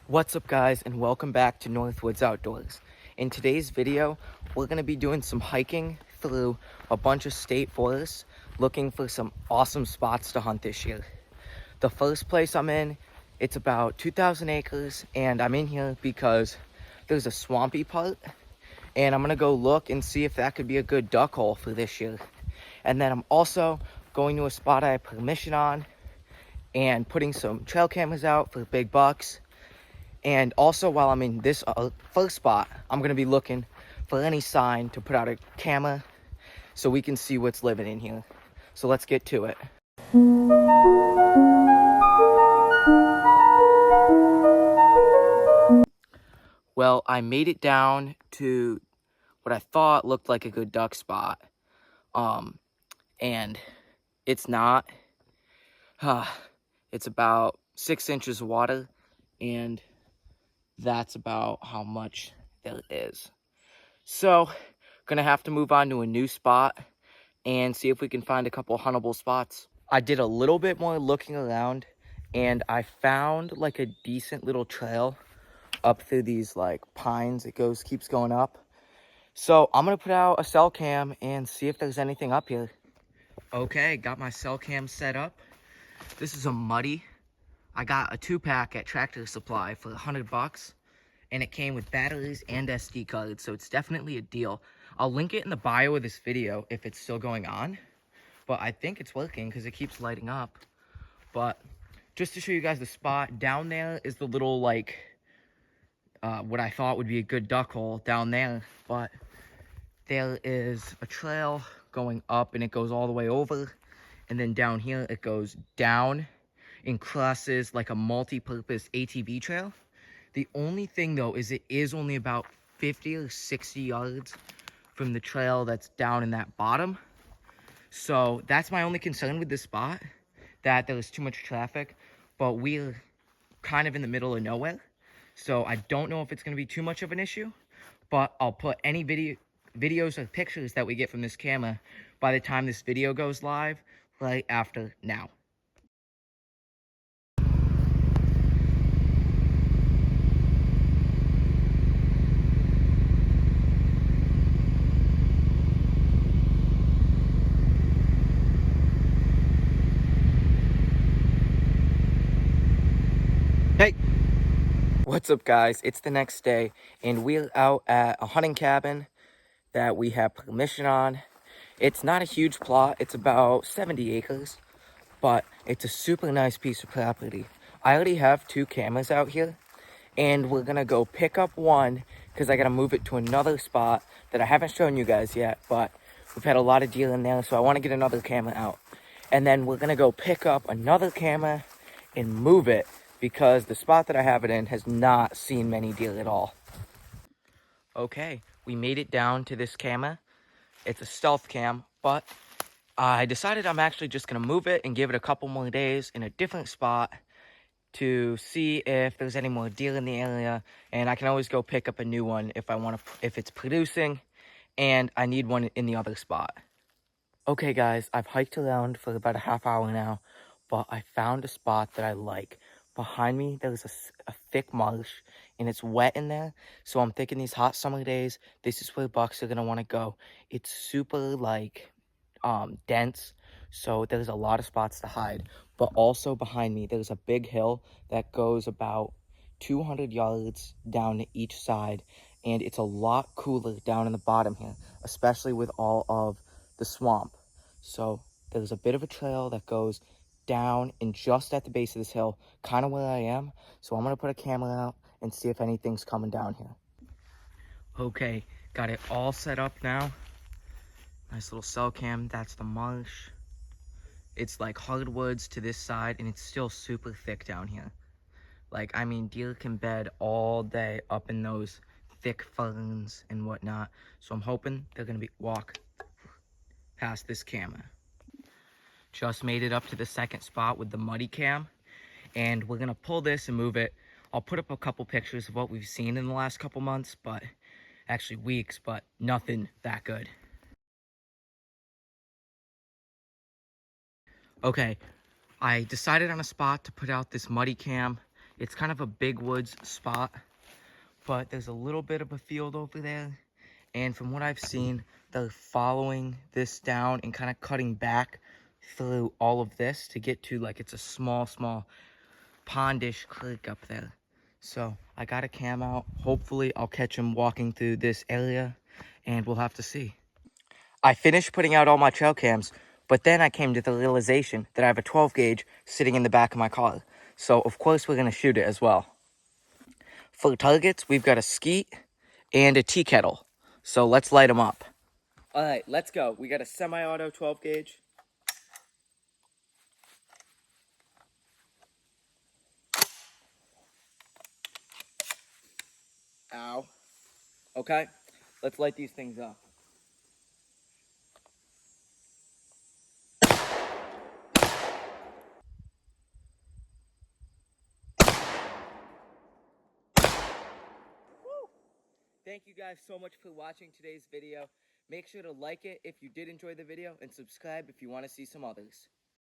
What's up, guys, and welcome back to Northwoods Outdoors. In today's video, we're going to be doing some hiking through a bunch of state forests, looking for some awesome spots to hunt this year. The first place I'm in, it's about 2,000 acres, and I'm in here because there's a swampy part, and I'm going to go look and see if that could be a good duck hole for this year. And then I'm also going to a spot I have permission on and putting some trail cameras out for big bucks. And also, while I'm in this first spot, I'm going to be looking for any sign to put out a camera so we can see what's living in here. So let's get to it. Well, I made it down to what I thought looked like a good duck spot. And it's not. It's about 6 inches of water, and that's about how much there is. So, gonna have to move on to a new spot and see if we can find a couple huntable spots. I did a little bit more looking around, and I found like a decent little trail up through these like pines. It keeps going up. So I'm gonna put out a cell cam and see if there's anything up here. Okay, got my cell cam set up. This is a muddy. I got a 2-pack at Tractor Supply for $100, and it came with batteries and SD cards, so it's definitely a deal. I'll link it in the bio of this video if it's still going on, but I think it's working because it keeps lighting up. But just to show you guys the spot, down there is the little like what I thought would be a good duck hole down there, but there is a trail going up and it goes all the way over, and then down here it goes down and crosses like a multi-purpose ATV trail. The only thing though is it is only about 50 or 60 yards from the trail that's down in that bottom. So that's my only concern with this spot, that there is too much traffic, but we're kind of in the middle of nowhere. So I don't know if it's going to be too much of an issue, but I'll put any videos or pictures that we get from this camera by the time this video goes live, right after now. Hey, what's up, guys? It's the next day, and we're out at a hunting cabin that we have permission on. It's not a huge plot. It's about 70 acres, but it's a super nice piece of property. I already have 2 cameras out here, and we're gonna go pick up one because I gotta move it to another spot that I haven't shown you guys yet, but we've had a lot of deer in there, so I want to get another camera out. And then we're gonna go pick up another camera and move it because the spot that I have it in has not seen many deer at all. Okay, we made it down to this camera. It's a stealth cam, but I decided I'm actually just going to move it and give it a couple more days in a different spot to see if there's any more deer in the area, and I can always go pick up a new one if I want to, if it's producing and I need one in the other spot. Okay, guys, I've hiked around for about a half hour now, but I found a spot that I like. Behind me, there's a thick marsh, and it's wet in there, so I'm thinking these hot summer days, this is where bucks are going to want to go. It's super, like, dense, so there's a lot of spots to hide. But also behind me, there's a big hill that goes about 200 yards down to each side, and it's a lot cooler down in the bottom here, especially with all of the swamp. So there's a bit of a trail that goes down and just at the base of this hill, kind of where I am. So I'm gonna put a camera out and see if anything's coming down here. Okay, got it all set up now. Nice little cell cam. That's the marsh. It's like hardwoods to this side, and it's still super thick down here. Like, I mean, deer can bed all day up in those thick ferns and whatnot. So I'm hoping they're gonna walk past this camera. Just made it up to the second spot with the muddy cam, and we're gonna pull this and move it. I'll put up a couple pictures of what we've seen in the last couple months, but actually weeks, but nothing that good. Okay, I decided on a spot to put out this muddy cam. It's kind of a big woods spot, but there's a little bit of a field over there. And from what I've seen, they're following this down and kind of cutting back through all of this to get to, like, it's a small pondish creek up there. So I got a cam out. Hopefully I'll catch him walking through this area, and we'll have to see. I finished putting out all my trail cams, but then I came to the realization that I have a 12 gauge sitting in the back of my car. So of course we're going to shoot it as well. For targets, we've got a skeet and a tea kettle. So let's light them up. All right, let's go. We got a semi-auto 12 gauge. Ow. Okay, let's light these things up. Thank you guys so much for watching today's video. Make sure to like it if you did enjoy the video and subscribe if you want to see some others.